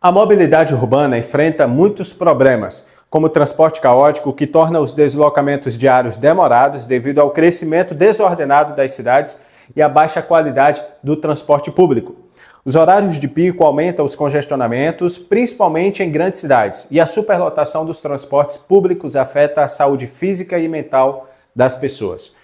A mobilidade urbana enfrenta muitos problemas, como o transporte caótico, que torna os deslocamentos diários demorados devido ao crescimento desordenado das cidades e à baixa qualidade do transporte público. Os horários de pico aumentam os congestionamentos, principalmente em grandes cidades, e a superlotação dos transportes públicos afeta a saúde física e mental das pessoas.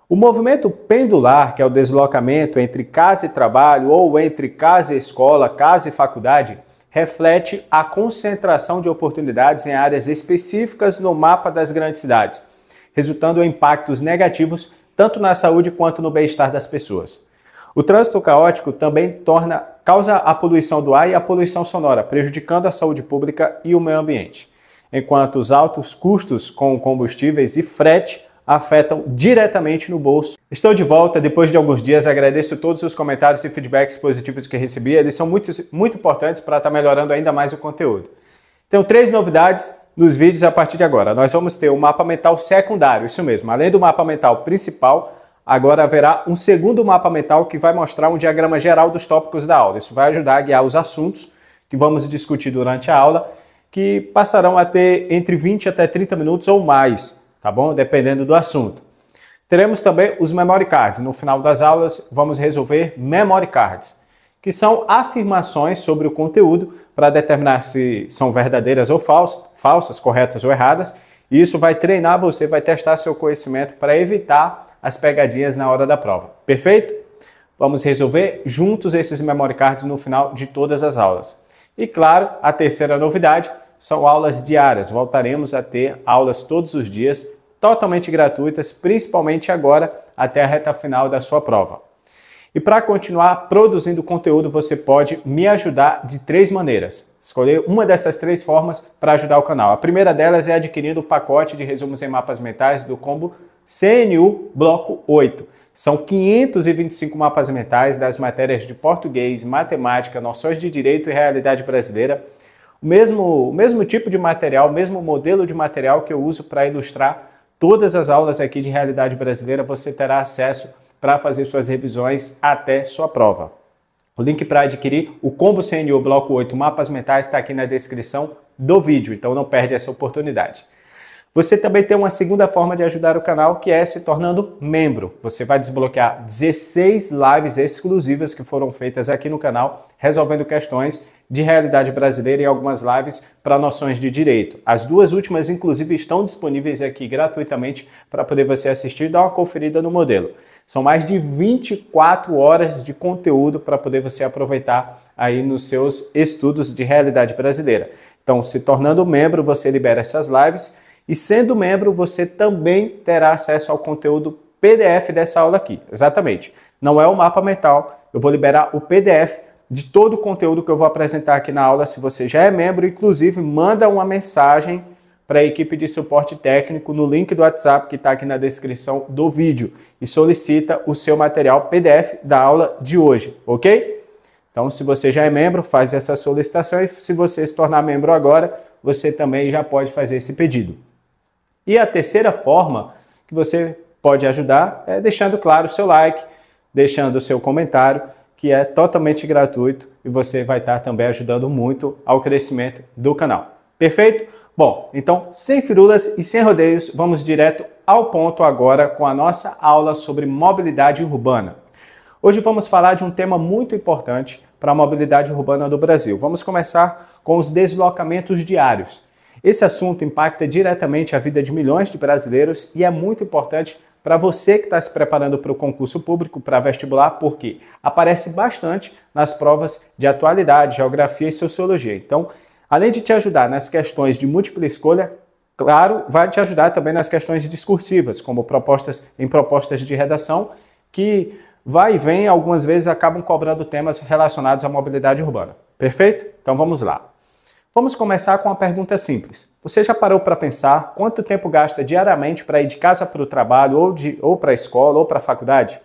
O movimento pendular, que é o deslocamento entre casa e trabalho ou entre casa e escola, casa e faculdade, reflete a concentração de oportunidades em áreas específicas no mapa das grandes cidades, resultando em impactos negativos tanto na saúde quanto no bem-estar das pessoas. O trânsito caótico também causa a poluição do ar e a poluição sonora, prejudicando a saúde pública e o meio ambiente, enquanto os altos custos com combustíveis e frete afetam diretamente no bolso. Estou de volta depois de alguns dias, agradeço todos os comentários e feedbacks positivos que recebi, eles são muito importantes para estar melhorando ainda mais o conteúdo. Tenho 3 novidades nos vídeos a partir de agora. Nós vamos ter o mapa mental secundário, isso mesmo, além do mapa mental principal, agora haverá um segundo mapa mental que vai mostrar um diagrama geral dos tópicos da aula. Isso vai ajudar a guiar os assuntos que vamos discutir durante a aula, que passarão a ter entre 20 até 30 minutos ou mais, tá bom? Dependendo do assunto. Teremos também os memory cards. No final das aulas, vamos resolver memory cards, que são afirmações sobre o conteúdo para determinar se são verdadeiras ou falsas, corretas ou erradas. E isso vai treinar você, vai testar seu conhecimento para evitar as pegadinhas na hora da prova. Perfeito? Vamos resolver juntos esses memory cards no final de todas as aulas. E claro, a terceira novidade são aulas diárias. Voltaremos a ter aulas todos os dias, totalmente gratuitas, principalmente agora, até a reta final da sua prova. E para continuar produzindo conteúdo, você pode me ajudar de 3 maneiras. Escolher uma dessas 3 formas para ajudar o canal. A primeira delas é adquirindo o pacote de resumos em mapas mentais do combo CNU Bloco 8. São 525 mapas mentais das matérias de português, matemática, noções de direito e realidade brasileira. O mesmo tipo de material, o mesmo modelo de material que eu uso para ilustrar todas as aulas aqui de realidade brasileira, você terá acesso para fazer suas revisões até sua prova. O link para adquirir o Combo CNU Bloco 8 Mapas Mentais está aqui na descrição do vídeo, então não perde essa oportunidade. Você também tem uma segunda forma de ajudar o canal, que é se tornando membro. Você vai desbloquear 16 lives exclusivas que foram feitas aqui no canal, resolvendo questões de realidade brasileira e algumas lives para noções de direito. As 2 últimas, inclusive, estão disponíveis aqui gratuitamente para poder você assistir e dar uma conferida no modelo. São mais de 24 horas de conteúdo para poder você aproveitar aí nos seus estudos de realidade brasileira. Então, se tornando membro, você libera essas lives. E sendo membro, você também terá acesso ao conteúdo PDF dessa aula aqui. Exatamente. Não é o mapa mental, eu vou liberar o PDF de todo o conteúdo que eu vou apresentar aqui na aula. Se você já é membro, inclusive, manda uma mensagem para a equipe de suporte técnico no link do WhatsApp que está aqui na descrição do vídeo e solicita o seu material PDF da aula de hoje, ok? Então, se você já é membro, faz essa solicitação e se você se tornar membro agora, você também já pode fazer esse pedido. E a terceira forma que você pode ajudar é deixando claro o seu like, deixando o seu comentário, que é totalmente gratuito e você vai estar também ajudando muito ao crescimento do canal. Perfeito? Bom, então, sem firulas e sem rodeios, vamos direto ao ponto agora com a nossa aula sobre mobilidade urbana. Hoje vamos falar de um tema muito importante para a mobilidade urbana do Brasil. Vamos começar com os deslocamentos diários. Esse assunto impacta diretamente a vida de milhões de brasileiros e é muito importante para você que está se preparando para o concurso público, para vestibular, porque aparece bastante nas provas de atualidade, geografia e sociologia. Então, além de te ajudar nas questões de múltipla escolha, claro, vai te ajudar também nas questões discursivas, como propostas de redação, que vai e vem, algumas vezes acabam cobrando temas relacionados à mobilidade urbana. Perfeito? Então vamos lá. Vamos começar com uma pergunta simples. Você já parou para pensar quanto tempo gasta diariamente para ir de casa para o trabalho, ou para a escola, ou para a faculdade?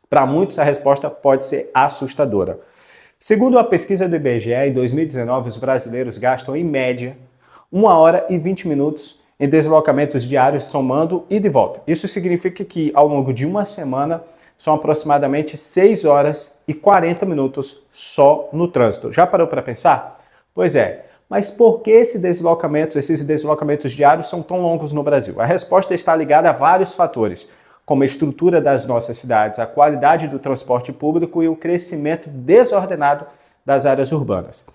Para muitos, a resposta pode ser assustadora. Segundo a pesquisa do IBGE, em 2019, os brasileiros gastam, em média, 1 hora e 20 minutos em deslocamentos diários, somando ida e volta. Isso significa que, ao longo de uma semana, são aproximadamente 6 horas e 40 minutos só no trânsito. Já parou para pensar? Pois é, mas por que esses deslocamentos diários são tão longos no Brasil? A resposta está ligada a vários fatores, como a estrutura das nossas cidades, a qualidade do transporte público e o crescimento desordenado das áreas urbanas.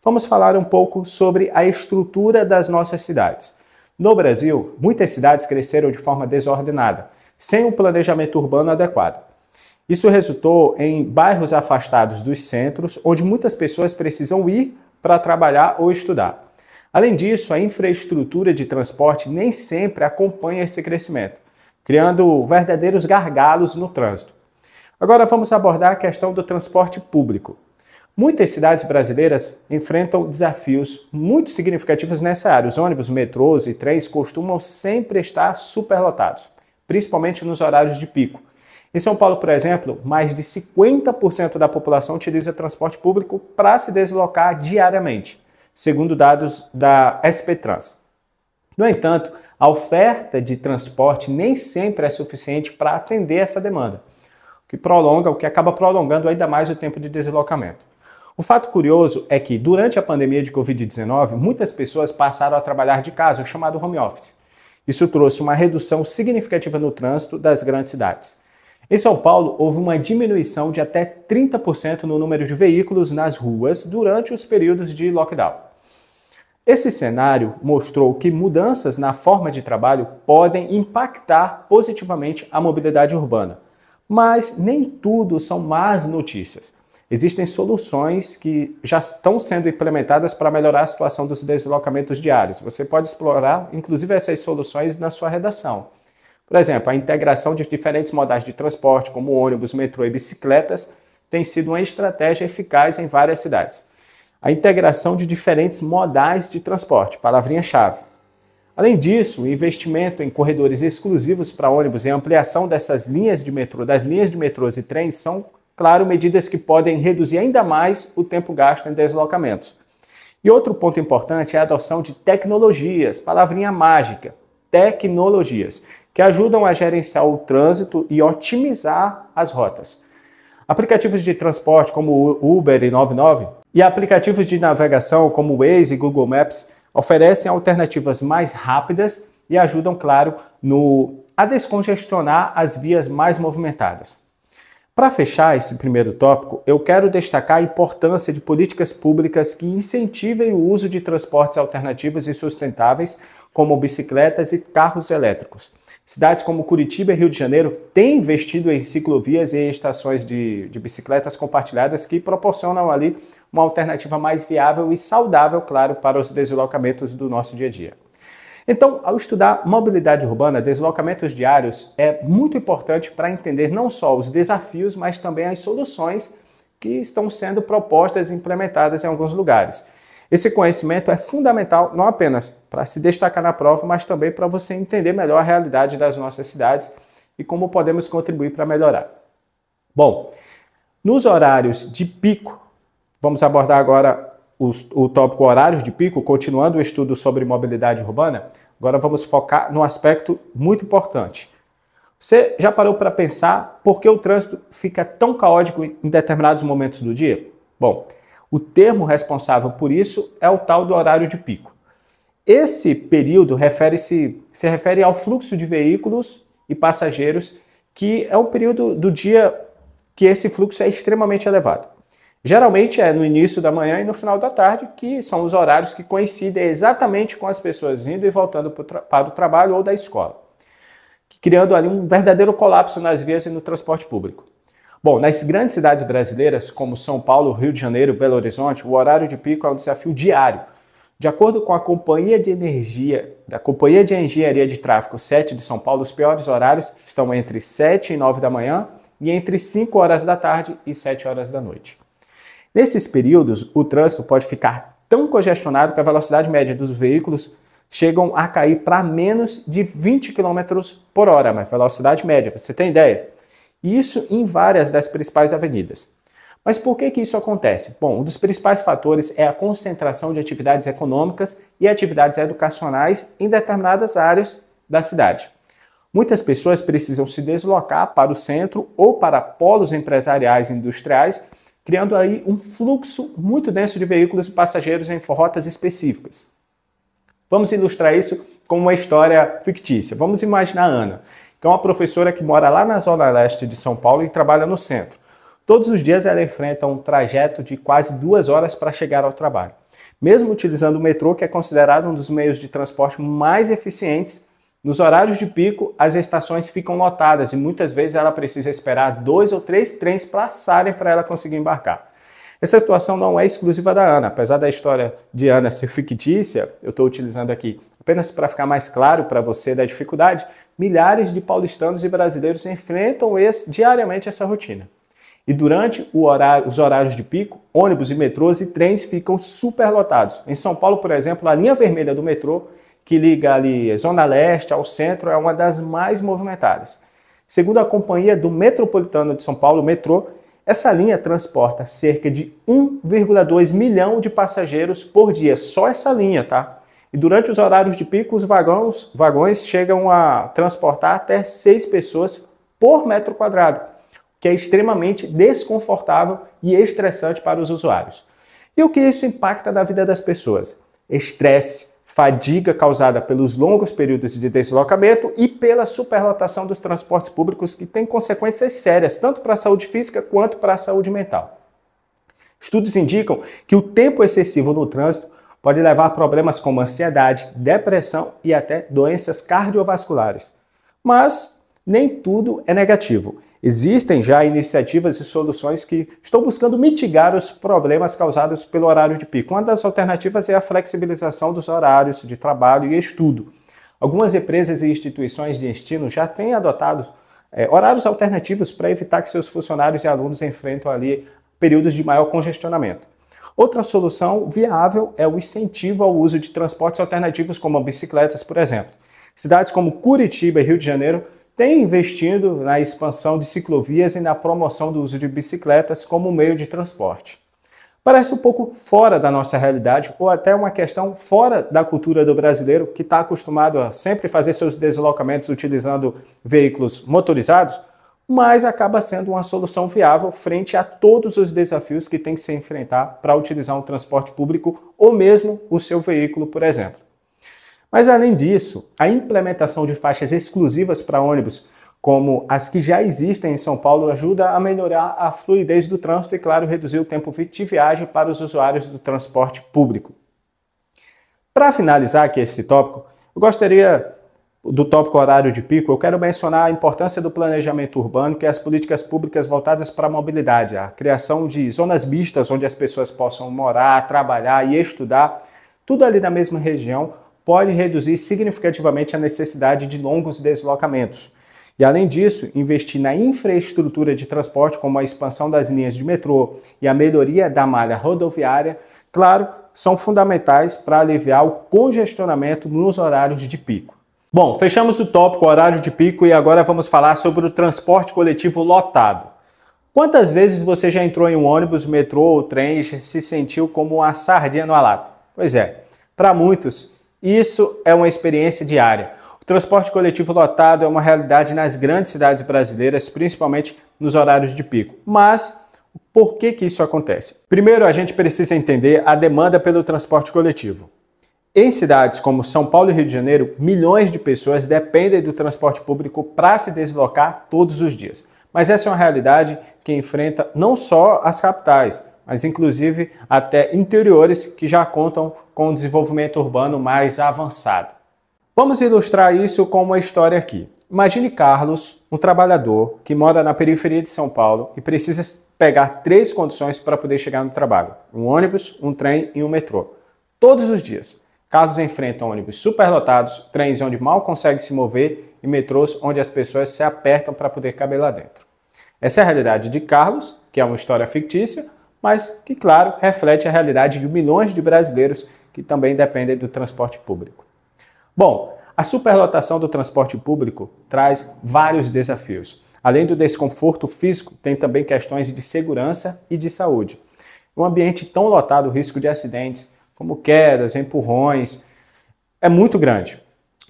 Vamos falar um pouco sobre a estrutura das nossas cidades. No Brasil, muitas cidades cresceram de forma desordenada, sem um planejamento urbano adequado. Isso resultou em bairros afastados dos centros, onde muitas pessoas precisam ir para trabalhar ou estudar. Além disso, a infraestrutura de transporte nem sempre acompanha esse crescimento, criando verdadeiros gargalos no trânsito. Agora vamos abordar a questão do transporte público. Muitas cidades brasileiras enfrentam desafios muito significativos nessa área. Os ônibus, metrôs e trens costumam sempre estar superlotados, principalmente nos horários de pico. Em São Paulo, por exemplo, mais de 50% da população utiliza transporte público para se deslocar diariamente, segundo dados da SP Trans. No entanto, a oferta de transporte nem sempre é suficiente para atender essa demanda, o que acaba prolongando ainda mais o tempo de deslocamento. O fato curioso é que, durante a pandemia de Covid-19, muitas pessoas passaram a trabalhar de casa, o chamado home office. Isso trouxe uma redução significativa no trânsito das grandes cidades. Em São Paulo, houve uma diminuição de até 30% no número de veículos nas ruas durante os períodos de lockdown. Esse cenário mostrou que mudanças na forma de trabalho podem impactar positivamente a mobilidade urbana. Mas nem tudo são más notícias. Existem soluções que já estão sendo implementadas para melhorar a situação dos deslocamentos diários. Você pode explorar, inclusive, essas soluções na sua redação. Por exemplo, a integração de diferentes modais de transporte, como ônibus, metrô e bicicletas, tem sido uma estratégia eficaz em várias cidades. A integração de diferentes modais de transporte, palavrinha-chave. Além disso, o investimento em corredores exclusivos para ônibus e a ampliação das linhas de metrôs e trens são, claro, medidas que podem reduzir ainda mais o tempo gasto em deslocamentos. E outro ponto importante é a adoção de tecnologias, palavrinha mágica, tecnologias, que ajudam a gerenciar o trânsito e otimizar as rotas. Aplicativos de transporte como Uber e 99 e aplicativos de navegação como Waze e Google Maps oferecem alternativas mais rápidas e ajudam, claro, a descongestionar as vias mais movimentadas. Para fechar esse primeiro tópico, eu quero destacar a importância de políticas públicas que incentivem o uso de transportes alternativos e sustentáveis, como bicicletas e carros elétricos. Cidades como Curitiba e Rio de Janeiro têm investido em ciclovias e estações de bicicletas compartilhadas que proporcionam ali uma alternativa mais viável e saudável, claro, para os deslocamentos do nosso dia a dia. Então, ao estudar mobilidade urbana, deslocamentos diários é muito importante para entender não só os desafios, mas também as soluções que estão sendo propostas e implementadas em alguns lugares. Esse conhecimento é fundamental não apenas para se destacar na prova, mas também para você entender melhor a realidade das nossas cidades e como podemos contribuir para melhorar. Bom, nos horários de pico, vamos abordar agora o tópico horários de pico, continuando o estudo sobre mobilidade urbana. Agora vamos focar num aspecto muito importante. Você já parou para pensar por que o trânsito fica tão caótico em determinados momentos do dia? Bom, o termo responsável por isso é o tal do horário de pico. Esse período se refere ao fluxo de veículos e passageiros, que é um período do dia que esse fluxo é extremamente elevado. Geralmente é no início da manhã e no final da tarde, que são os horários que coincidem exatamente com as pessoas indo e voltando para o trabalho ou da escola, criando ali um verdadeiro colapso nas vias e no transporte público. Bom, nas grandes cidades brasileiras, como São Paulo, Rio de Janeiro e Belo Horizonte, o horário de pico é um desafio diário. De acordo com a Companhia de Engenharia de Tráfego 7 de São Paulo, os piores horários estão entre 7 e 9 da manhã e entre 5 horas da tarde e 7 horas da noite. Nesses períodos, o trânsito pode ficar tão congestionado que a velocidade média dos veículos chegam a cair para menos de 20 km por hora, mas velocidade média, você tem ideia? Isso em várias das principais avenidas. Mas por que isso acontece? Bom, um dos principais fatores é a concentração de atividades econômicas e atividades educacionais em determinadas áreas da cidade. Muitas pessoas precisam se deslocar para o centro ou para polos empresariais e industriais criando aí um fluxo muito denso de veículos e passageiros em rotas específicas. Vamos ilustrar isso com uma história fictícia. Vamos imaginar a Ana, que é uma professora que mora lá na zona leste de São Paulo e trabalha no centro. Todos os dias ela enfrenta um trajeto de quase 2 horas para chegar ao trabalho. Mesmo utilizando o metrô, que é considerado um dos meios de transporte mais eficientes, nos horários de pico as estações ficam lotadas e muitas vezes ela precisa esperar 2 ou 3 trens passarem para ela conseguir embarcar. Essa situação não é exclusiva da Ana, apesar da história de Ana ser fictícia, eu estou utilizando aqui apenas para ficar mais claro para você da dificuldade, milhares de paulistanos e brasileiros enfrentam diariamente essa rotina. E durante os horários de pico, ônibus e metrôs e trens ficam superlotados. Em São Paulo, por exemplo, a linha vermelha do metrô, que liga ali a Zona Leste ao centro, é uma das mais movimentadas. Segundo a Companhia do Metropolitano de São Paulo, Metrô, essa linha transporta cerca de 1,2 milhão de passageiros por dia, só essa linha, tá? E durante os horários de pico, os vagões chegam a transportar até 6 pessoas por metro quadrado, que é extremamente desconfortável e estressante para os usuários. E o que isso impacta na vida das pessoas? Estresse, fadiga causada pelos longos períodos de deslocamento e pela superlotação dos transportes públicos, que tem consequências sérias, tanto para a saúde física quanto para a saúde mental. Estudos indicam que o tempo excessivo no trânsito pode levar a problemas como ansiedade, depressão e até doenças cardiovasculares. Mas nem tudo é negativo. Existem já iniciativas e soluções que estão buscando mitigar os problemas causados pelo horário de pico. Uma das alternativas é a flexibilização dos horários de trabalho e estudo. Algumas empresas e instituições de ensino já têm adotado horários alternativos para evitar que seus funcionários e alunos enfrentem ali períodos de maior congestionamento. Outra solução viável é o incentivo ao uso de transportes alternativos como bicicletas, por exemplo. Cidades como Curitiba e Rio de Janeiro têm investido na expansão de ciclovias e na promoção do uso de bicicletas como meio de transporte. Parece um pouco fora da nossa realidade ou até uma questão fora da cultura do brasileiro, que está acostumado a sempre fazer seus deslocamentos utilizando veículos motorizados, mas acaba sendo uma solução viável frente a todos os desafios que tem que se enfrentar para utilizar um transporte público ou mesmo o seu veículo, por exemplo. Mas além disso, a implementação de faixas exclusivas para ônibus, como as que já existem em São Paulo, ajuda a melhorar a fluidez do trânsito e, claro, reduzir o tempo de viagem para os usuários do transporte público. Para finalizar aqui esse tópico, eu gostaria do tópico horário de pico, eu quero mencionar a importância do planejamento urbano, que é as políticas públicas voltadas para a mobilidade, a criação de zonas mistas onde as pessoas possam morar, trabalhar e estudar, tudo ali na mesma região, pode reduzir significativamente a necessidade de longos deslocamentos. E além disso, investir na infraestrutura de transporte, como a expansão das linhas de metrô e a melhoria da malha rodoviária, claro, são fundamentais para aliviar o congestionamento nos horários de pico. Bom, fechamos o tópico horário de pico e agora vamos falar sobre o transporte coletivo lotado. Quantas vezes você já entrou em um ônibus, metrô ou trem e se sentiu como uma sardinha numa lata? Pois é, para muitos, isso é uma experiência diária. O transporte coletivo lotado é uma realidade nas grandes cidades brasileiras, principalmente nos horários de pico. Mas por que isso acontece? Primeiro, a gente precisa entender a demanda pelo transporte coletivo. Em cidades como São Paulo e Rio de Janeiro, milhões de pessoas dependem do transporte público para se deslocar todos os dias. Mas essa é uma realidade que enfrenta não só as capitais, mas inclusive até interiores que já contam com um desenvolvimento urbano mais avançado. Vamos ilustrar isso com uma história aqui. Imagine Carlos, um trabalhador que mora na periferia de São Paulo e precisa pegar 3 condições para poder chegar no trabalho: um ônibus, um trem e um metrô. Todos os dias. Carlos enfrenta ônibus superlotados, trens onde mal consegue se mover e metrôs onde as pessoas se apertam para poder caber lá dentro. Essa é a realidade de Carlos, que é uma história fictícia, mas que, claro, reflete a realidade de milhões de brasileiros que também dependem do transporte público. Bom, a superlotação do transporte público traz vários desafios. Além do desconforto físico, tem também questões de segurança e de saúde. Um ambiente tão lotado, o risco de acidentes, como quedas, empurrões, é muito grande.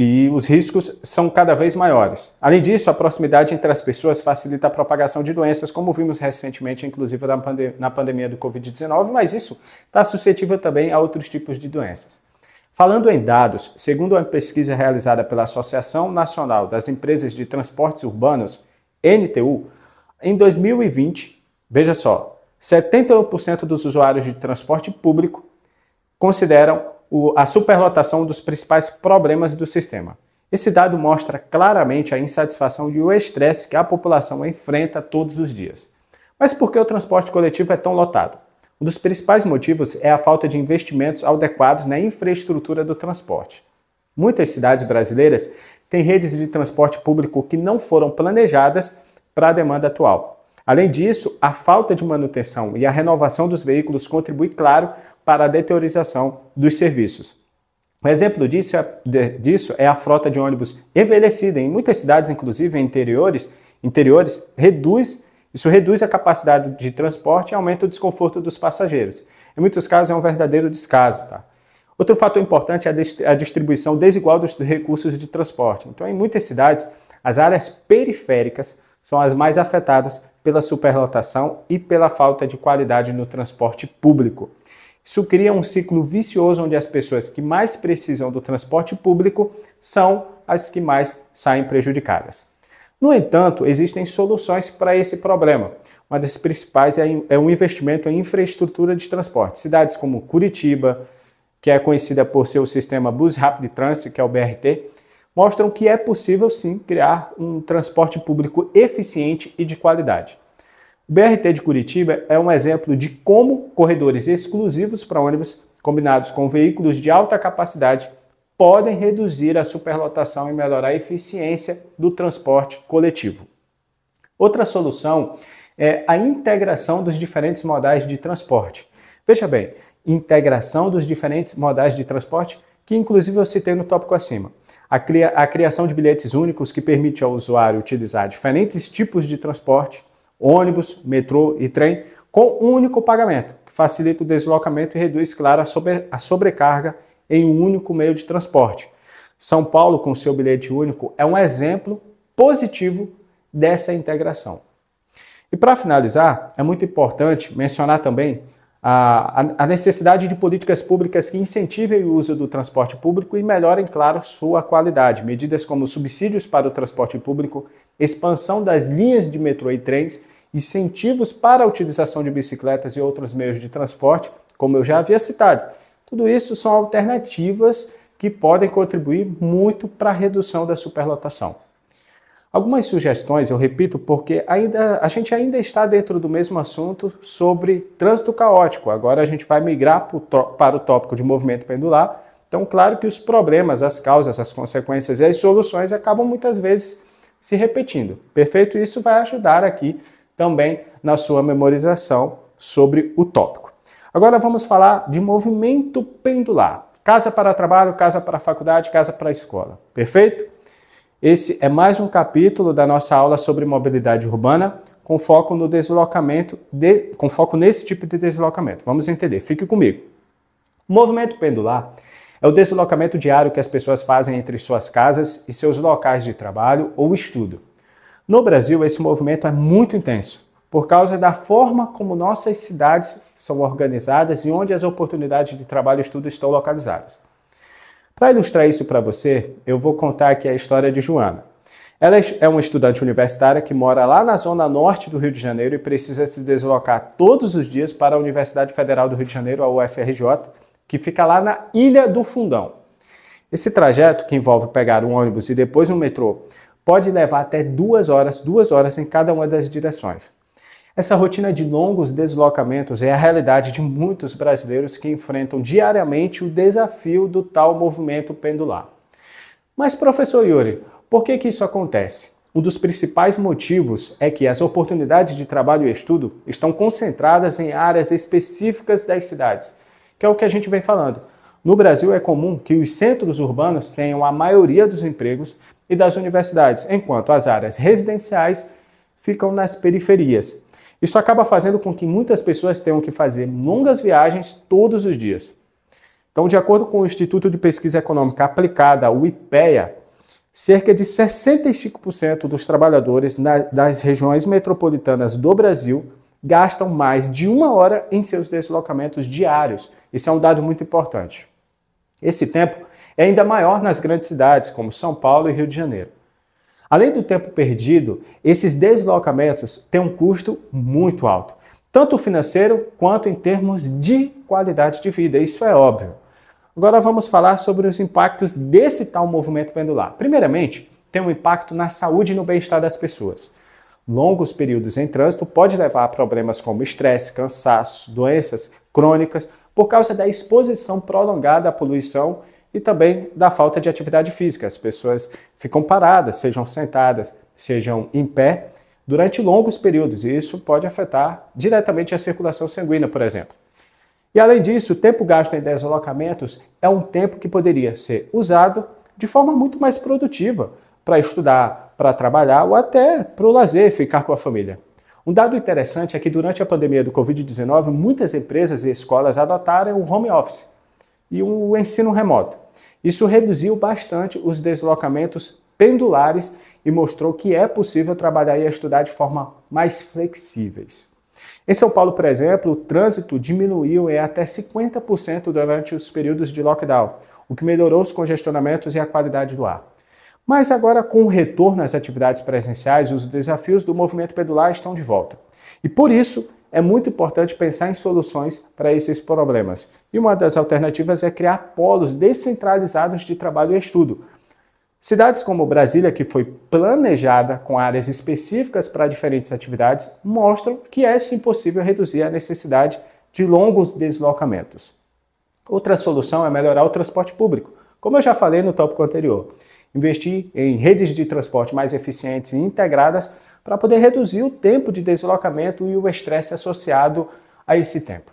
e os riscos são cada vez maiores. Além disso, a proximidade entre as pessoas facilita a propagação de doenças, como vimos recentemente, inclusive na pandemia do Covid-19, mas isso está suscetível também a outros tipos de doenças. Falando em dados, segundo uma pesquisa realizada pela Associação Nacional das Empresas de Transportes Urbanos, NTU, em 2020, veja só, 71% dos usuários de transporte público consideram a superlotação um dos principais problemas do sistema. Esse dado mostra claramente a insatisfação e o estresse que a população enfrenta todos os dias. Mas por que o transporte coletivo é tão lotado? Um dos principais motivos é a falta de investimentos adequados na infraestrutura do transporte. Muitas cidades brasileiras têm redes de transporte público que não foram planejadas para a demanda atual. Além disso, a falta de manutenção e a renovação dos veículos contribui, claro, para a deteriorização dos serviços. Um exemplo disso é a frota de ônibus envelhecida. Em muitas cidades, inclusive em interiores, isso reduz a capacidade de transporte e aumenta o desconforto dos passageiros. Em muitos casos é um verdadeiro descaso. Tá? Outro fator importante é a distribuição desigual dos recursos de transporte. Então, em muitas cidades, as áreas periféricas são as mais afetadas pela superlotação e pela falta de qualidade no transporte público. Isso cria um ciclo vicioso onde as pessoas que mais precisam do transporte público são as que mais saem prejudicadas. No entanto, existem soluções para esse problema. Uma das principais é o investimento em infraestrutura de transporte. Cidades como Curitiba, que é conhecida por seu sistema Bus Rápido de Trânsito, que é o BRT, mostram que é possível sim criar um transporte público eficiente e de qualidade. O BRT de Curitiba é um exemplo de como corredores exclusivos para ônibus, combinados com veículos de alta capacidade, podem reduzir a superlotação e melhorar a eficiência do transporte coletivo. Outra solução é a integração dos diferentes modais de transporte. Veja bem, integração dos diferentes modais de transporte, que inclusive eu citei no tópico acima. A criação de bilhetes únicos que permite ao usuário utilizar diferentes tipos de transporte, ônibus, metrô e trem, com um único pagamento, que facilita o deslocamento e reduz, claro, a sobrecarga em um único meio de transporte. São Paulo, com seu bilhete único, é um exemplo positivo dessa integração. E para finalizar, é muito importante mencionar também a necessidade de políticas públicas que incentivem o uso do transporte público e melhorem, claro, sua qualidade. Medidas como subsídios para o transporte público, expansão das linhas de metrô e trens, incentivos para a utilização de bicicletas e outros meios de transporte, como eu já havia citado. Tudo isso são alternativas que podem contribuir muito para a redução da superlotação. Algumas sugestões, eu repito, porque a gente ainda está dentro do mesmo assunto sobre trânsito caótico. Agora a gente vai migrar para o tópico de movimento pendular. Então, claro que os problemas, as causas, as consequências e as soluções acabam muitas vezes se repetindo. Perfeito? Isso vai ajudar aqui também na sua memorização sobre o tópico. Agora vamos falar de movimento pendular. Casa para trabalho, casa para faculdade, casa para a escola. Perfeito? Esse é mais um capítulo da nossa aula sobre mobilidade urbana, com foco no deslocamento, com foco nesse tipo de deslocamento. Vamos entender, fique comigo. O movimento pendular é o deslocamento diário que as pessoas fazem entre suas casas e seus locais de trabalho ou estudo. No Brasil, esse movimento é muito intenso, por causa da forma como nossas cidades são organizadas e onde as oportunidades de trabalho e estudo estão localizadas. Para ilustrar isso para você, eu vou contar aqui a história de Joana. Ela é uma estudante universitária que mora lá na zona norte do Rio de Janeiro e precisa se deslocar todos os dias para a Universidade Federal do Rio de Janeiro, a UFRJ, que fica lá na Ilha do Fundão. Esse trajeto, que envolve pegar um ônibus e depois um metrô, pode levar até 2 horas em cada uma das direções. Essa rotina de longos deslocamentos é a realidade de muitos brasileiros que enfrentam diariamente o desafio do tal movimento pendular. Mas, professor Yuri, por que isso acontece? Um dos principais motivos é que as oportunidades de trabalho e estudo estão concentradas em áreas específicas das cidades, que é o que a gente vem falando. No Brasil é comum que os centros urbanos tenham a maioria dos empregos e das universidades, enquanto as áreas residenciais ficam nas periferias. Isso acaba fazendo com que muitas pessoas tenham que fazer longas viagens todos os dias. Então, de acordo com o Instituto de Pesquisa Econômica Aplicada, o IPEA, cerca de 65% dos trabalhadores das regiões metropolitanas do Brasil gastam mais de 1 hora em seus deslocamentos diários. Isso é um dado muito importante. Esse tempo é ainda maior nas grandes cidades, como São Paulo e Rio de Janeiro. Além do tempo perdido, esses deslocamentos têm um custo muito alto, tanto financeiro quanto em termos de qualidade de vida, isso é óbvio. Agora vamos falar sobre os impactos desse tal movimento pendular. Primeiramente, tem um impacto na saúde e no bem-estar das pessoas. Longos períodos em trânsito pode levar a problemas como estresse, cansaço, doenças crônicas, por causa da exposição prolongada à poluição e também da falta de atividade física. As pessoas ficam paradas, sejam sentadas, sejam em pé, durante longos períodos, e isso pode afetar diretamente a circulação sanguínea, por exemplo. E além disso, o tempo gasto em deslocamentos é um tempo que poderia ser usado de forma muito mais produtiva, para estudar, para trabalhar ou até para o lazer, ficar com a família. Um dado interessante é que durante a pandemia do Covid-19, muitas empresas e escolas adotaram o home office e o ensino remoto. Isso reduziu bastante os deslocamentos pendulares e mostrou que é possível trabalhar e estudar de forma mais flexíveis. Em São Paulo, por exemplo, o trânsito diminuiu em até 50% durante os períodos de lockdown, o que melhorou os congestionamentos e a qualidade do ar. Mas agora, com o retorno às atividades presenciais, os desafios do movimento pendular estão de volta. E por isso, é muito importante pensar em soluções para esses problemas. E uma das alternativas é criar polos descentralizados de trabalho e estudo. Cidades como Brasília, que foi planejada com áreas específicas para diferentes atividades, mostram que é sim possível reduzir a necessidade de longos deslocamentos. Outra solução é melhorar o transporte público, como eu já falei no tópico anterior. Investir em redes de transporte mais eficientes e integradas para poder reduzir o tempo de deslocamento e o estresse associado a esse tempo.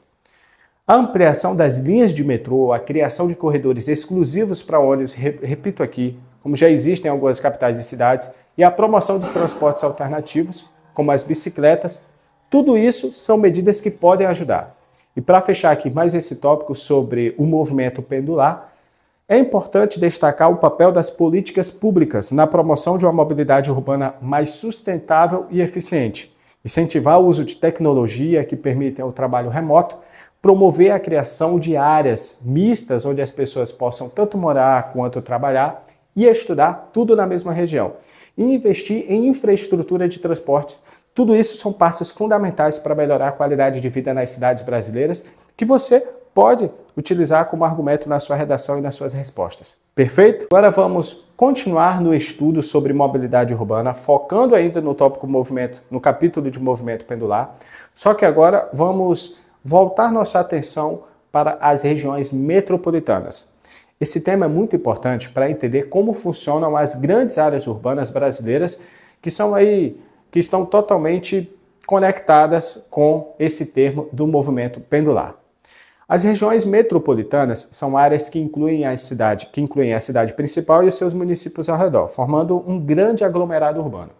A ampliação das linhas de metrô, a criação de corredores exclusivos para ônibus, repito aqui, como já existem em algumas capitais e cidades, e a promoção de transportes alternativos, como as bicicletas, tudo isso são medidas que podem ajudar. E para fechar aqui mais esse tópico sobre o movimento pendular, é importante destacar o papel das políticas públicas na promoção de uma mobilidade urbana mais sustentável e eficiente, incentivar o uso de tecnologia que permitem o trabalho remoto, promover a criação de áreas mistas onde as pessoas possam tanto morar quanto trabalhar e estudar tudo na mesma região, e investir em infraestrutura de transporte. Tudo isso são passos fundamentais para melhorar a qualidade de vida nas cidades brasileiras que você pode utilizar como argumento na sua redação e nas suas respostas. Perfeito? Agora vamos continuar no estudo sobre mobilidade urbana, focando ainda no tópico movimento, no capítulo de movimento pendular, só que agora vamos voltar nossa atenção para as regiões metropolitanas. Esse tema é muito importante para entender como funcionam as grandes áreas urbanas brasileiras que estão totalmente conectadas com esse termo do movimento pendular. As regiões metropolitanas são áreas que incluem a cidade principal e os seus municípios ao redor, formando um grande aglomerado urbano.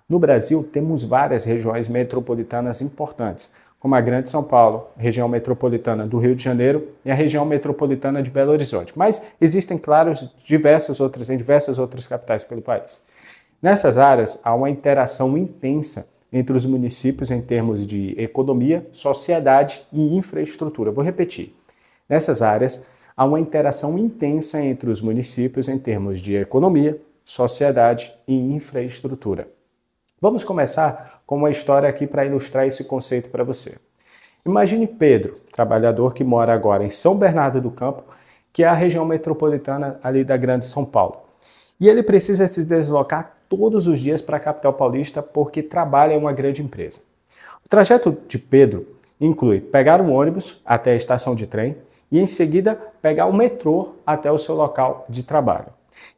No Brasil, temos várias regiões metropolitanas importantes, como a Grande São Paulo, a região metropolitana do Rio de Janeiro e a região metropolitana de Belo Horizonte. Mas existem, claro, diversas outras capitais pelo país. Nessas áreas, há uma interação intensa entre os municípios em termos de economia, sociedade e infraestrutura. Vou repetir. Nessas áreas, há uma interação intensa entre os municípios em termos de economia, sociedade e infraestrutura. Vamos começar com uma história aqui para ilustrar esse conceito para você. Imagine Pedro, trabalhador que mora agora em São Bernardo do Campo, que é a região metropolitana ali da Grande São Paulo. E ele precisa se deslocar todos os dias para a capital paulista porque trabalha em uma grande empresa. O trajeto de Pedro inclui pegar um ônibus até a estação de trem e, em seguida, pegar o metrô até o seu local de trabalho.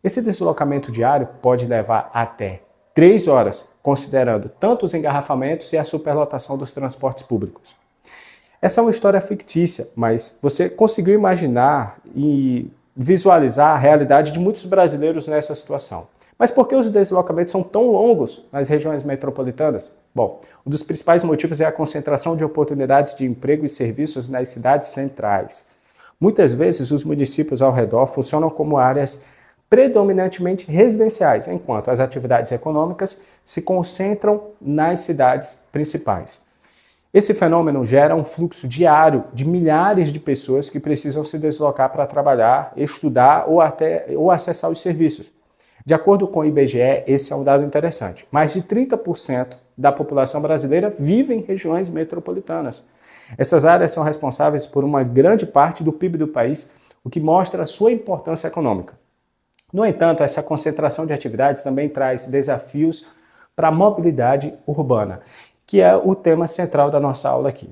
Esse deslocamento diário pode levar até 3 horas, considerando tanto os engarrafamentos e a superlotação dos transportes públicos. Essa é uma história fictícia, mas você conseguiu imaginar e visualizar a realidade de muitos brasileiros nessa situação. Mas por que os deslocamentos são tão longos nas regiões metropolitanas? Bom, um dos principais motivos é a concentração de oportunidades de emprego e serviços nas cidades centrais. Muitas vezes os municípios ao redor funcionam como áreas predominantemente residenciais, enquanto as atividades econômicas se concentram nas cidades principais. Esse fenômeno gera um fluxo diário de milhares de pessoas que precisam se deslocar para trabalhar, estudar ou acessar os serviços. De acordo com o IBGE, esse é um dado interessante. Mais de 30% da população brasileira vive em regiões metropolitanas. Essas áreas são responsáveis por uma grande parte do PIB do país, o que mostra a sua importância econômica. No entanto, essa concentração de atividades também traz desafios para a mobilidade urbana, que é o tema central da nossa aula aqui.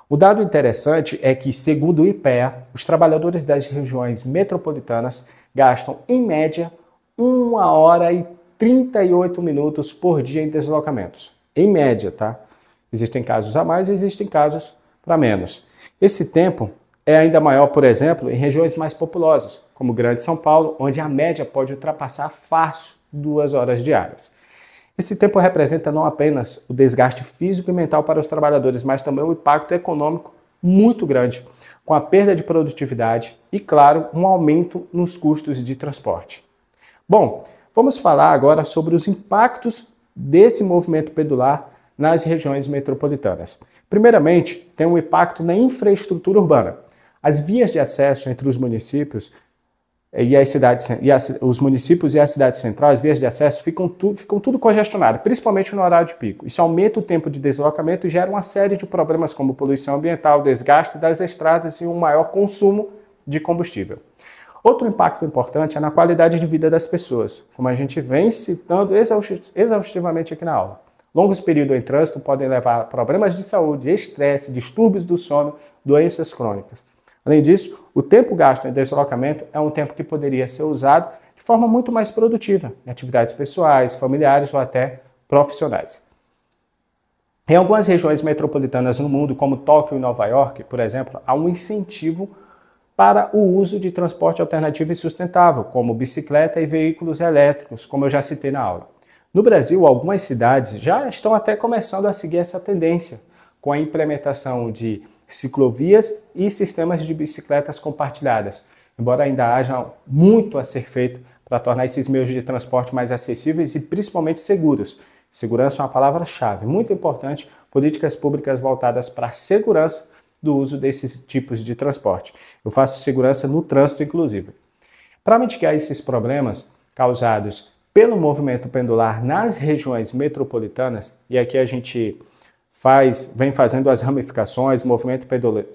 O dado interessante é que, segundo o IPEA, os trabalhadores das regiões metropolitanas gastam, em média, 1 hora e 38 minutos por dia em deslocamentos. Em média, tá? Existem casos a mais e existem casos para menos. Esse tempo é ainda maior, por exemplo, em regiões mais populosas, como Grande São Paulo, onde a média pode ultrapassar fácil 2 horas diárias. Esse tempo representa não apenas o desgaste físico e mental para os trabalhadores, mas também um impacto econômico muito grande, com a perda de produtividade e, claro, um aumento nos custos de transporte. Bom, vamos falar agora sobre os impactos desse movimento pendular nas regiões metropolitanas. Primeiramente, tem um impacto na infraestrutura urbana. As vias de acesso entre os municípios os municípios e a cidade central, as vias de acesso ficam tudo congestionadas, principalmente no horário de pico. Isso aumenta o tempo de deslocamento e gera uma série de problemas como poluição ambiental, desgaste das estradas e um maior consumo de combustível. Outro impacto importante é na qualidade de vida das pessoas, como a gente vem citando exaustivamente aqui na aula. Longos períodos em trânsito podem levar a problemas de saúde, estresse, distúrbios do sono, doenças crônicas. Além disso, o tempo gasto em deslocamento é um tempo que poderia ser usado de forma muito mais produtiva, em atividades pessoais, familiares ou até profissionais. Em algumas regiões metropolitanas no mundo, como Tóquio e Nova York, por exemplo, há um incentivo para o uso de transporte alternativo e sustentável, como bicicleta e veículos elétricos, como eu já citei na aula. No Brasil, algumas cidades já estão até começando a seguir essa tendência, com a implementação de ciclovias e sistemas de bicicletas compartilhadas, embora ainda haja muito a ser feito para tornar esses meios de transporte mais acessíveis e principalmente seguros. Segurança é uma palavra-chave, muito importante, políticas públicas voltadas para a segurança do uso desses tipos de transporte. Eu faço segurança no trânsito, inclusive. Para mitigar esses problemas causados pelo movimento pendular nas regiões metropolitanas, e aqui a gente vem fazendo as ramificações, movimento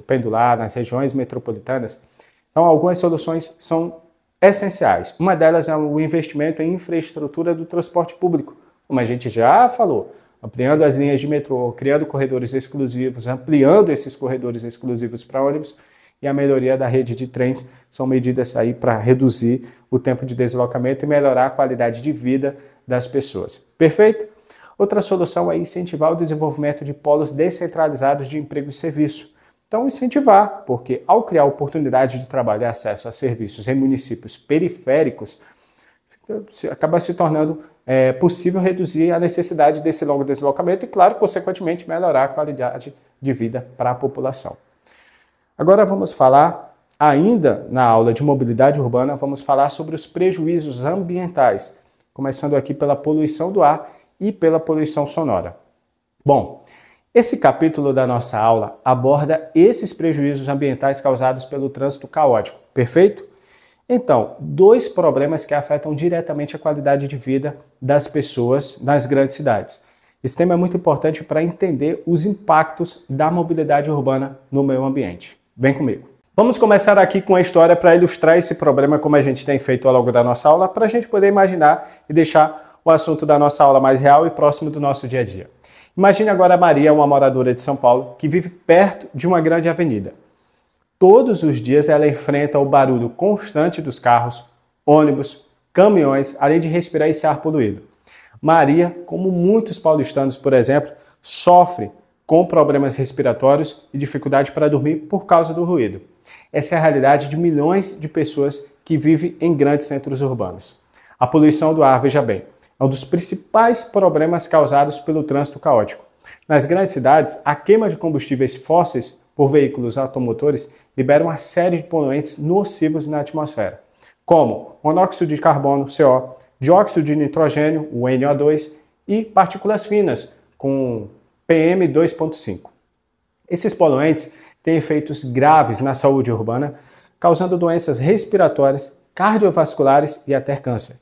pendular nas regiões metropolitanas, então algumas soluções são essenciais. Uma delas é o investimento em infraestrutura do transporte público, como a gente já falou, ampliando as linhas de metrô, criando corredores exclusivos, ampliando esses corredores exclusivos para ônibus e a melhoria da rede de trens são medidas aí para reduzir o tempo de deslocamento e melhorar a qualidade de vida das pessoas. Perfeito? Outra solução é incentivar o desenvolvimento de polos descentralizados de emprego e serviço. Então, incentivar, porque ao criar oportunidade de trabalho e acesso a serviços em municípios periféricos, acaba se tornando possível reduzir a necessidade desse longo deslocamento e, claro, consequentemente, melhorar a qualidade de vida para a população. Agora vamos falar, ainda na aula de mobilidade urbana, vamos falar sobre os prejuízos ambientais, começando aqui pela poluição do ar e pela poluição sonora. Bom, esse capítulo da nossa aula aborda esses prejuízos ambientais causados pelo trânsito caótico, perfeito? Então, 2 problemas que afetam diretamente a qualidade de vida das pessoas nas grandes cidades. Esse tema é muito importante para entender os impactos da mobilidade urbana no meio ambiente. Vem comigo. Vamos começar aqui com a história para ilustrar esse problema, como a gente tem feito ao longo da nossa aula, para a gente poder imaginar e deixar o assunto da nossa aula mais real e próximo do nosso dia a dia. Imagine agora a Maria, uma moradora de São Paulo, que vive perto de uma grande avenida. Todos os dias ela enfrenta o barulho constante dos carros, ônibus, caminhões, além de respirar esse ar poluído. Maria, como muitos paulistanos, por exemplo, sofre com problemas respiratórios e dificuldade para dormir por causa do ruído. Essa é a realidade de milhões de pessoas que vivem em grandes centros urbanos. A poluição do ar, veja bem, é um dos principais problemas causados pelo trânsito caótico. Nas grandes cidades, a queima de combustíveis fósseis por veículos automotores liberam uma série de poluentes nocivos na atmosfera, como monóxido de carbono, CO, dióxido de nitrogênio, o NO2, e partículas finas, com PM2.5. Esses poluentes têm efeitos graves na saúde urbana, causando doenças respiratórias, cardiovasculares e até câncer.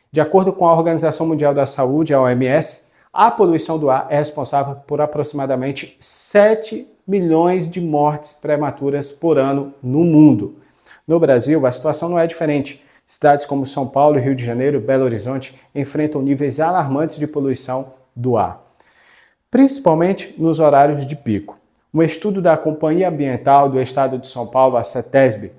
De acordo com a Organização Mundial da Saúde, a OMS, a poluição do ar é responsável por aproximadamente 7 milhões de mortes prematuras por ano no mundo. No Brasil, a situação não é diferente. Cidades como São Paulo, Rio de Janeiro e Belo Horizonte enfrentam níveis alarmantes de poluição do ar, principalmente nos horários de pico. Um estudo da Companhia Ambiental do Estado de São Paulo, a CETESB,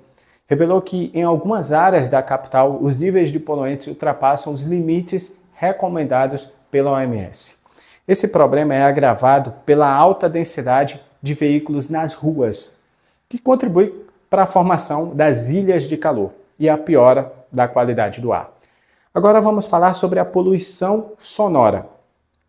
revelou que em algumas áreas da capital os níveis de poluentes ultrapassam os limites recomendados pela OMS. Esse problema é agravado pela alta densidade de veículos nas ruas, que contribui para a formação das ilhas de calor e a piora da qualidade do ar. Agora vamos falar sobre a poluição sonora.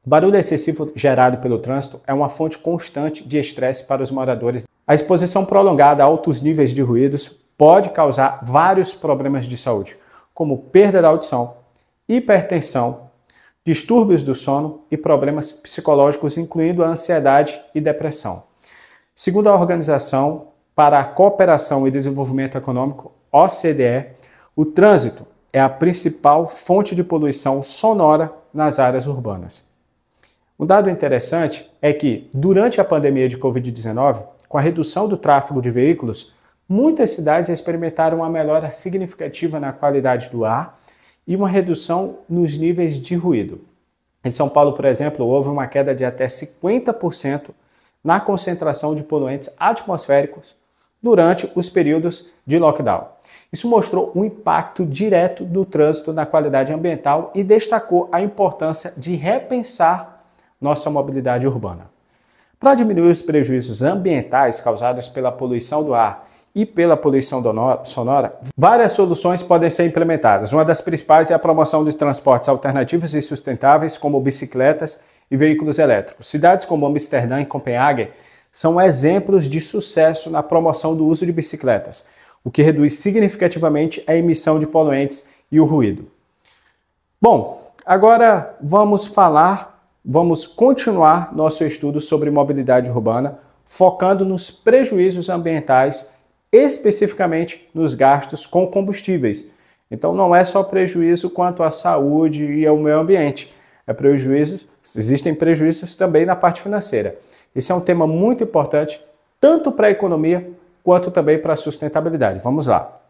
O barulho excessivo gerado pelo trânsito é uma fonte constante de estresse para os moradores. A exposição prolongada a altos níveis de ruídos pode causar vários problemas de saúde, como perda da audição, hipertensão, distúrbios do sono e problemas psicológicos, incluindo a ansiedade e depressão. Segundo a Organização para a Cooperação e Desenvolvimento Econômico, OCDE, o trânsito é a principal fonte de poluição sonora nas áreas urbanas. Um dado interessante é que, durante a pandemia de Covid-19, com a redução do tráfego de veículos, muitas cidades experimentaram uma melhora significativa na qualidade do ar e uma redução nos níveis de ruído. Em São Paulo, por exemplo, houve uma queda de até 50% na concentração de poluentes atmosféricos durante os períodos de lockdown. Isso mostrou um impacto direto do trânsito na qualidade ambiental e destacou a importância de repensar nossa mobilidade urbana. Para diminuir os prejuízos ambientais causados pela poluição do ar e pela poluição sonora, várias soluções podem ser implementadas. Uma das principais é a promoção de transportes alternativos e sustentáveis, como bicicletas e veículos elétricos. Cidades como Amsterdã e Copenhague são exemplos de sucesso na promoção do uso de bicicletas, o que reduz significativamente a emissão de poluentes e o ruído. Bom, agora vamos continuar nosso estudo sobre mobilidade urbana, focando nos prejuízos ambientais, especificamente nos gastos com combustíveis. Então não é só prejuízo quanto à saúde e ao meio ambiente, existem prejuízos também na parte financeira. Esse é um tema muito importante, tanto para a economia quanto também para a sustentabilidade. Vamos lá.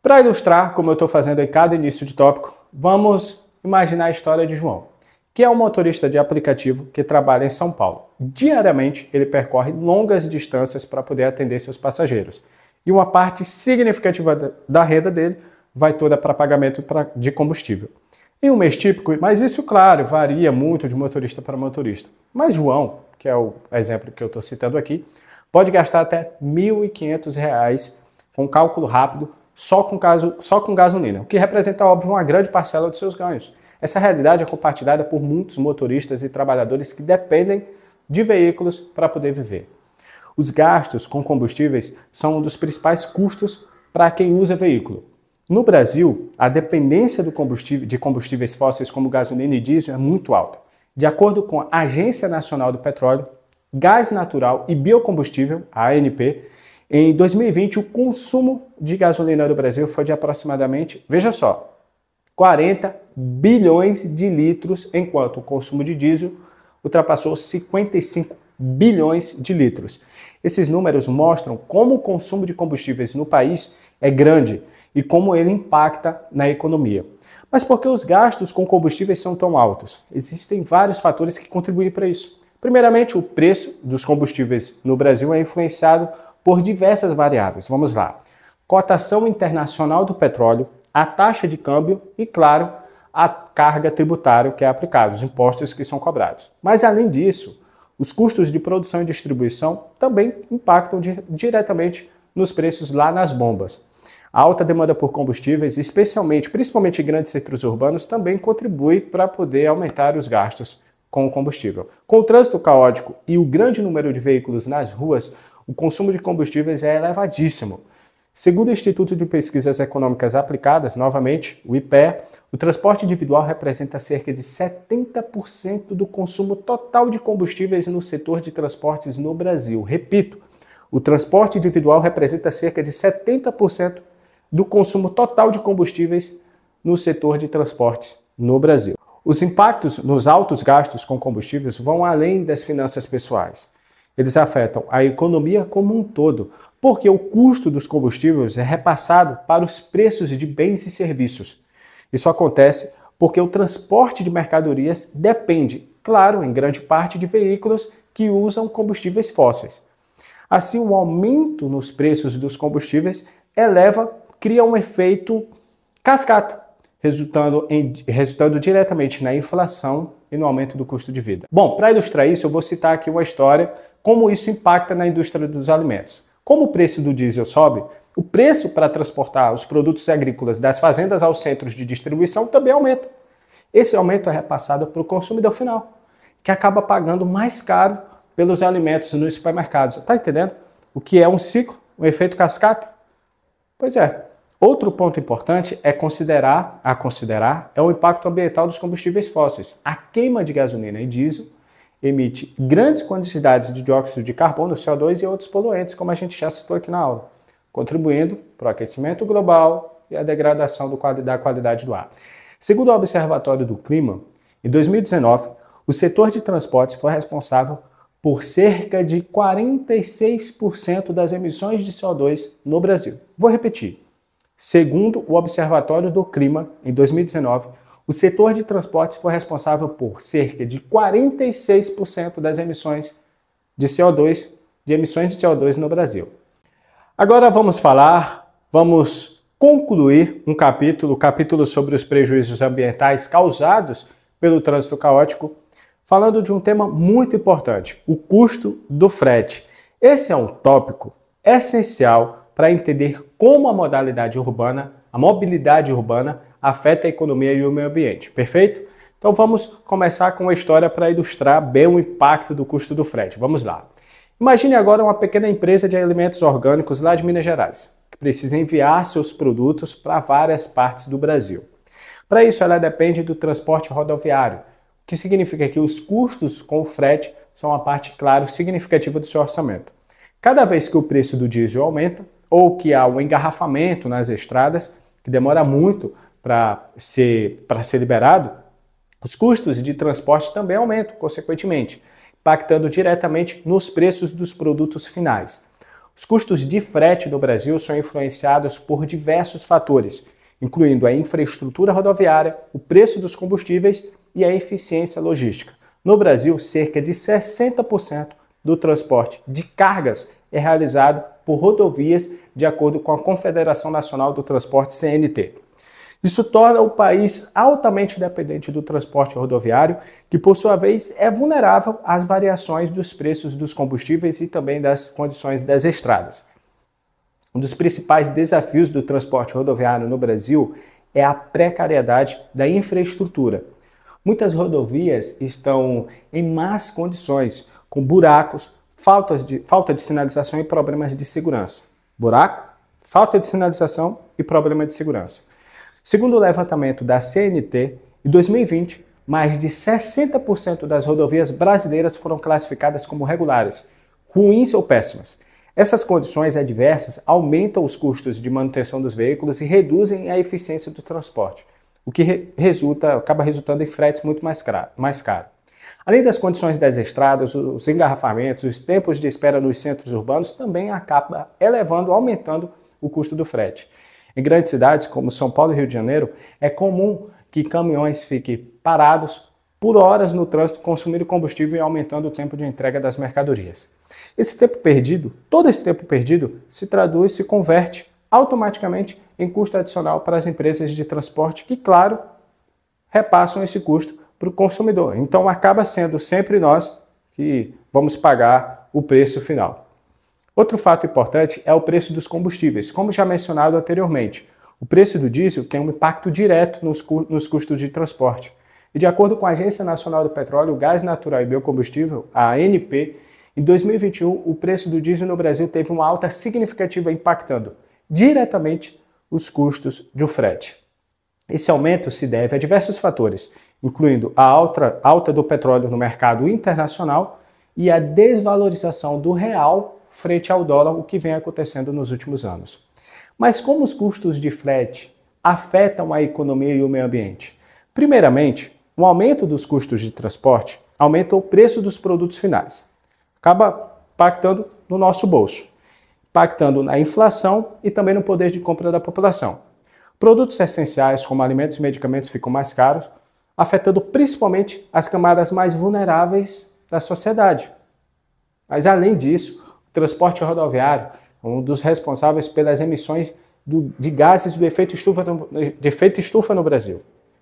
Para ilustrar, como eu estou fazendo em cada início de tópico, vamos imaginar a história de João, que é um motorista de aplicativo que trabalha em São Paulo. Diariamente, ele percorre longas distâncias para poder atender seus passageiros. E uma parte significativa da renda dele vai toda para pagamento de combustível. Em um mês típico, mas isso, claro, varia muito de motorista para motorista. Mas João, que é o exemplo que eu estou citando aqui, pode gastar até R$ 1.500 com cálculo rápido só com gasolina, o que representa, óbvio, uma grande parcela dos seus ganhos. Essa realidade é compartilhada por muitos motoristas e trabalhadores que dependem de veículos para poder viver. Os gastos com combustíveis são um dos principais custos para quem usa veículo. No Brasil, a dependência de combustíveis fósseis como gasolina e diesel é muito alta. De acordo com a Agência Nacional do Petróleo, Gás Natural e Biocombustível, a ANP, em 2020 o consumo de gasolina no Brasil foi de aproximadamente, veja só, 40 bilhões de litros, enquanto o consumo de diesel ultrapassou 55 bilhões de litros. Esses números mostram como o consumo de combustíveis no país é grande e como ele impacta na economia. Mas por que os gastos com combustíveis são tão altos? Existem vários fatores que contribuem para isso. Primeiramente, o preço dos combustíveis no Brasil é influenciado por diversas variáveis. Vamos lá. Cotação internacional do petróleo, a taxa de câmbio e, claro, a carga tributária que é aplicada, os impostos que são cobrados. Mas, além disso, os custos de produção e distribuição também impactam diretamente nos preços lá nas bombas. A alta demanda por combustíveis, principalmente em grandes centros urbanos, também contribui para poder aumentar os gastos com o combustível. Com o trânsito caótico e o grande número de veículos nas ruas, o consumo de combustíveis é elevadíssimo. Segundo o Instituto de Pesquisas Econômicas Aplicadas, novamente, o IPEA, o transporte individual representa cerca de 70% do consumo total de combustíveis no setor de transportes no Brasil. Repito, o transporte individual representa cerca de 70% do consumo total de combustíveis no setor de transportes no Brasil. Os impactos nos altos gastos com combustíveis vão além das finanças pessoais. Eles afetam a economia como um todo, porque o custo dos combustíveis é repassado para os preços de bens e serviços. Isso acontece porque o transporte de mercadorias depende, claro, em grande parte, de veículos que usam combustíveis fósseis. Assim, o aumento nos preços dos combustíveis cria um efeito cascata, resultando diretamente na inflação e no aumento do custo de vida. Bom, para ilustrar isso, eu vou citar aqui uma história, como isso impacta na indústria dos alimentos. Como o preço do diesel sobe, o preço para transportar os produtos agrícolas das fazendas aos centros de distribuição também aumenta. Esse aumento é repassado para o consumidor final, que acaba pagando mais caro pelos alimentos nos supermercados. Está entendendo? O que é um ciclo, um efeito cascata? Pois é. Outro ponto importante é considerar é o impacto ambiental dos combustíveis fósseis. A queima de gasolina e diesel emite grandes quantidades de dióxido de carbono, CO2 e outros poluentes, como a gente já citou aqui na aula, contribuindo para o aquecimento global e a degradação da qualidade do ar. Segundo o Observatório do Clima, em 2019, o setor de transportes foi responsável por cerca de 46% das emissões de CO2 no Brasil. Vou repetir. Segundo o Observatório do Clima, em 2019, o setor de transportes foi responsável por cerca de 46% das emissões de CO2 no Brasil. Agora vamos concluir o capítulo sobre os prejuízos ambientais causados pelo trânsito caótico, falando de um tema muito importante, o custo do frete. Esse é um tópico essencial para entender como a mobilidade urbana afeta a economia e o meio ambiente, perfeito? Então vamos começar com uma história para ilustrar bem o impacto do custo do frete. Vamos lá. Imagine agora uma pequena empresa de alimentos orgânicos lá de Minas Gerais, que precisa enviar seus produtos para várias partes do Brasil. Para isso, ela depende do transporte rodoviário, o que significa que os custos com o frete são uma parte, claro, significativa do seu orçamento. Cada vez que o preço do diesel aumenta, ou que há um engarrafamento nas estradas, que demora muito para ser liberado, os custos de transporte também aumentam, consequentemente, impactando diretamente nos preços dos produtos finais. Os custos de frete no Brasil são influenciados por diversos fatores, incluindo a infraestrutura rodoviária, o preço dos combustíveis e a eficiência logística. No Brasil, cerca de 60% do transporte de cargas é realizado por rodovias, de acordo com a Confederação Nacional do Transporte, CNT. Isso torna o país altamente dependente do transporte rodoviário, que por sua vez é vulnerável às variações dos preços dos combustíveis e também das condições das estradas. Um dos principais desafios do transporte rodoviário no Brasil é a precariedade da infraestrutura. Muitas rodovias estão em más condições, com buracos, falta de sinalização e problemas de segurança. Buraco, falta de sinalização e problema de segurança. Segundo o levantamento da CNT, em 2020, mais de 60% das rodovias brasileiras foram classificadas como regulares, ruins ou péssimas. Essas condições adversas aumentam os custos de manutenção dos veículos e reduzem a eficiência do transporte, o que acaba resultando em fretes muito mais caro. Além das condições das estradas, os engarrafamentos, os tempos de espera nos centros urbanos também acabam aumentando o custo do frete. Em grandes cidades como São Paulo e Rio de Janeiro, é comum que caminhões fiquem parados por horas no trânsito, consumindo combustível e aumentando o tempo de entrega das mercadorias. Todo esse tempo perdido se converte automaticamente em custo adicional para as empresas de transporte que, claro, repassam esse custo para o consumidor. Então acaba sendo sempre nós que vamos pagar o preço final. Outro fato importante é o preço dos combustíveis. Como já mencionado anteriormente, o preço do diesel tem um impacto direto nos custos de transporte. E de acordo com a Agência Nacional do Petróleo, Gás Natural e Biocombustível, a ANP, em 2021 o preço do diesel no Brasil teve uma alta significativa, impactando diretamente os custos do frete. Esse aumento se deve a diversos fatores, incluindo a alta do petróleo no mercado internacional e a desvalorização do real frente ao dólar, o que vem acontecendo nos últimos anos. Mas como os custos de frete afetam a economia e o meio ambiente? Primeiramente, o aumento dos custos de transporte aumenta o preço dos produtos finais. Acaba impactando no nosso bolso, impactando na inflação e também no poder de compra da população. Produtos essenciais, como alimentos e medicamentos, ficam mais caros, afetando principalmente as camadas mais vulneráveis da sociedade. Mas, além disso, o transporte rodoviário é um dos responsáveis pelas emissões de gases de efeito estufa no Brasil.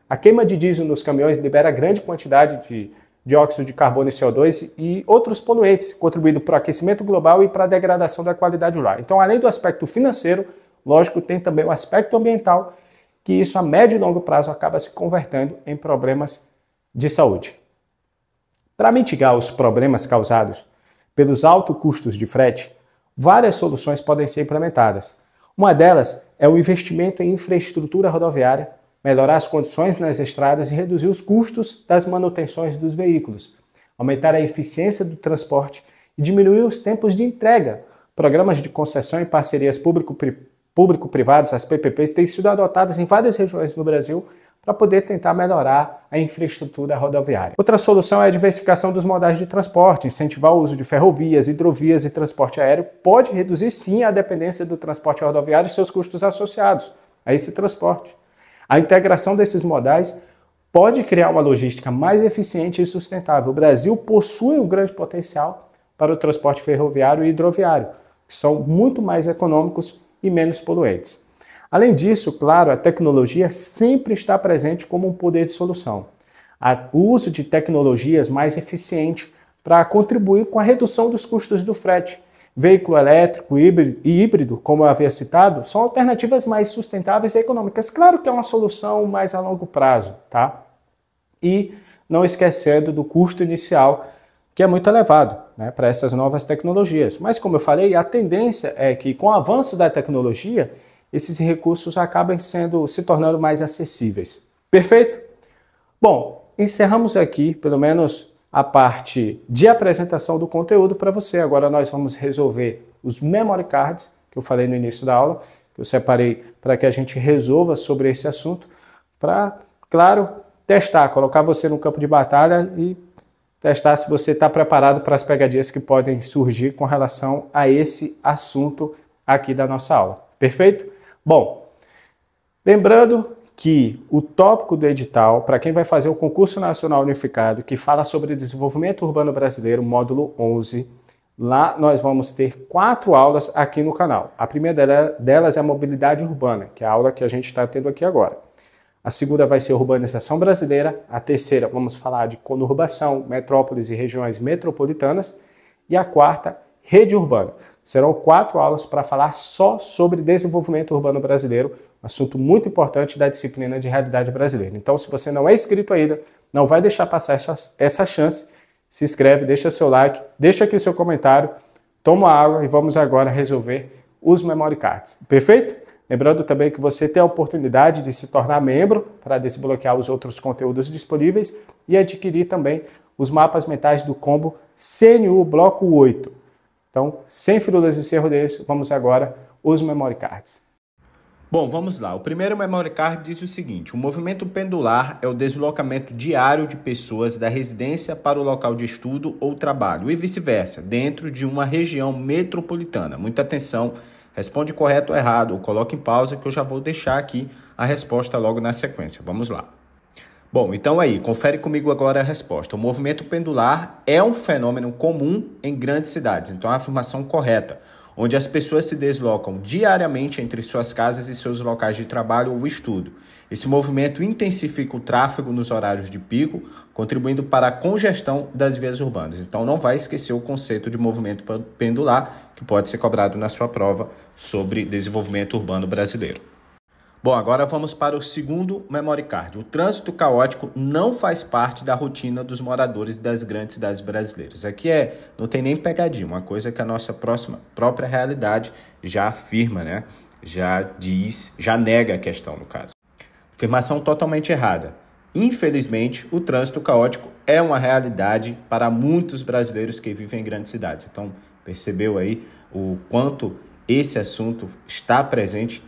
A queima de diesel nos caminhões libera grande quantidade de dióxido de carbono e CO2 e outros poluentes, contribuindo para o aquecimento global e para a degradação da qualidade do ar. Então, além do aspecto financeiro, lógico, tem também o aspecto ambiental, que isso a médio e longo prazo acaba se convertendo em problemas de saúde. Para mitigar os problemas causados pelos altos custos de frete, várias soluções podem ser implementadas. Uma delas é o investimento em infraestrutura rodoviária, melhorar as condições nas estradas e reduzir os custos das manutenções dos veículos, aumentar a eficiência do transporte e diminuir os tempos de entrega. Programas de concessão e parcerias público-privadas, as PPPs, têm sido adotadas em várias regiões do Brasil para poder tentar melhorar a infraestrutura rodoviária. Outra solução é a diversificação dos modais de transporte. Incentivar o uso de ferrovias, hidrovias e transporte aéreo pode reduzir sim a dependência do transporte rodoviário e seus custos associados a esse transporte. A integração desses modais pode criar uma logística mais eficiente e sustentável. O Brasil possui um grande potencial para o transporte ferroviário e hidroviário, que são muito mais econômicos e menos poluentes. Além disso, claro, a tecnologia sempre está presente como um poder de solução. O uso de tecnologias mais eficiente para contribuir com a redução dos custos do frete. Veículo elétrico e híbrido, como eu havia citado, são alternativas mais sustentáveis e econômicas. Claro que é uma solução mais a longo prazo, tá? E não esquecendo do custo inicial, que é muito elevado, né, para essas novas tecnologias. Mas, como eu falei, a tendência é que, com o avanço da tecnologia, esses recursos acabem se tornando mais acessíveis. Perfeito? Bom, encerramos aqui, pelo menos, a parte de apresentação do conteúdo para você. Agora nós vamos resolver os memory cards, que eu falei no início da aula, que eu separei para que a gente resolva sobre esse assunto, para, claro, testar, colocar você no campo de batalha e testar se você está preparado para as pegadinhas que podem surgir com relação a esse assunto aqui da nossa aula. Perfeito? Bom, lembrando que o tópico do edital, para quem vai fazer o Concurso Nacional Unificado, que fala sobre desenvolvimento urbano brasileiro, módulo 11, lá nós vamos ter 4 aulas aqui no canal. A primeira delas é a mobilidade urbana, que é a aula que a gente está tendo aqui agora. A segunda vai ser urbanização brasileira. A terceira, vamos falar de conurbação, metrópoles e regiões metropolitanas. E a quarta, rede urbana. Serão 4 aulas para falar só sobre desenvolvimento urbano brasileiro, um assunto muito importante da disciplina de realidade brasileira. Então, se você não é inscrito ainda, não vai deixar passar essa chance, se inscreve, deixa seu like, deixa aqui seu comentário, toma água e vamos agora resolver os memory cards. Perfeito? Lembrando também que você tem a oportunidade de se tornar membro para desbloquear os outros conteúdos disponíveis e adquirir também os mapas mentais do combo CNU Bloco 8. Então, sem firulas e sem rodeios, vamos agora os memory cards. Bom, vamos lá. O primeiro memory card diz o seguinte: o movimento pendular é o deslocamento diário de pessoas da residência para o local de estudo ou trabalho e vice-versa, dentro de uma região metropolitana. Muita atenção, responde correto ou errado, ou coloque em pausa que eu já vou deixar aqui a resposta logo na sequência. Vamos lá. Bom, então aí, confere comigo agora a resposta. O movimento pendular é um fenômeno comum em grandes cidades, então é a afirmação correta, onde as pessoas se deslocam diariamente entre suas casas e seus locais de trabalho ou estudo. Esse movimento intensifica o tráfego nos horários de pico, contribuindo para a congestão das vias urbanas. Então não vai esquecer o conceito de movimento pendular, que pode ser cobrado na sua prova sobre desenvolvimento urbano brasileiro. Bom, agora vamos para o segundo memory card. O trânsito caótico não faz parte da rotina dos moradores das grandes cidades brasileiras. Aqui não tem nem pegadinha, uma coisa que a nossa própria realidade já afirma, né? Já nega a questão, no caso. Afirmação totalmente errada. Infelizmente, o trânsito caótico é uma realidade para muitos brasileiros que vivem em grandes cidades. Então, percebeu aí o quanto esse assunto está presente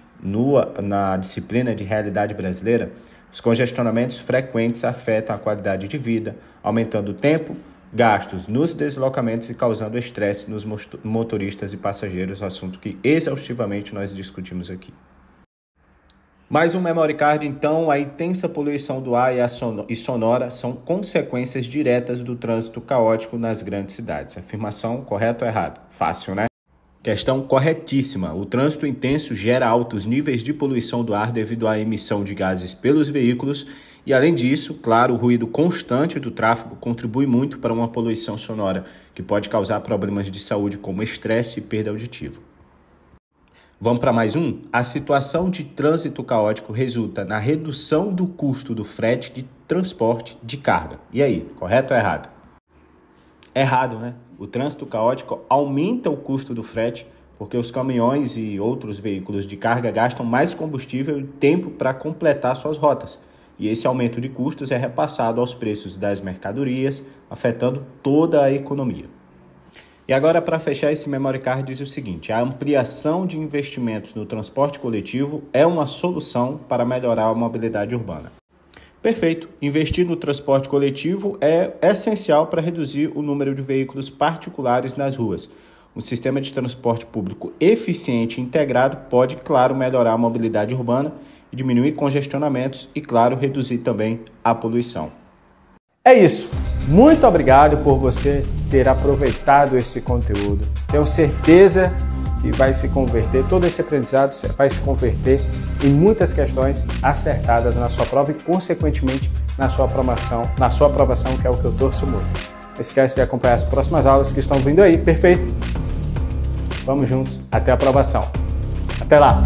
na disciplina de realidade brasileira? Os congestionamentos frequentes afetam a qualidade de vida, aumentando o tempo, gastos nos deslocamentos e causando estresse nos motoristas e passageiros, assunto que exaustivamente nós discutimos aqui. Mais um memory card, então, a intensa poluição do ar e sonora são consequências diretas do trânsito caótico nas grandes cidades. Afirmação correta ou errada? Fácil, né? Questão corretíssima. O trânsito intenso gera altos níveis de poluição do ar devido à emissão de gases pelos veículos e, além disso, claro, o ruído constante do tráfego contribui muito para uma poluição sonora, que pode causar problemas de saúde como estresse e perda auditiva. Vamos para mais um? A situação de trânsito caótico resulta na redução do custo do frete de transporte de carga. E aí, correto ou errado? Errado, né? O trânsito caótico aumenta o custo do frete porque os caminhões e outros veículos de carga gastam mais combustível e tempo para completar suas rotas. E esse aumento de custos é repassado aos preços das mercadorias, afetando toda a economia. E agora, para fechar esse memory card, diz o seguinte: a ampliação de investimentos no transporte coletivo é uma solução para melhorar a mobilidade urbana. Perfeito. Investir no transporte coletivo é essencial para reduzir o número de veículos particulares nas ruas. Um sistema de transporte público eficiente e integrado pode, claro, melhorar a mobilidade urbana e diminuir congestionamentos e, claro, reduzir também a poluição. É isso. Muito obrigado por você ter aproveitado esse conteúdo. Tenho certeza que vai se converter, todo esse aprendizado vai se converter em muitas questões acertadas na sua prova e, consequentemente, na sua aprovação, que é o que eu torço muito. Não esquece de acompanhar as próximas aulas que estão vindo aí. Perfeito? Vamos juntos até a aprovação. Até lá!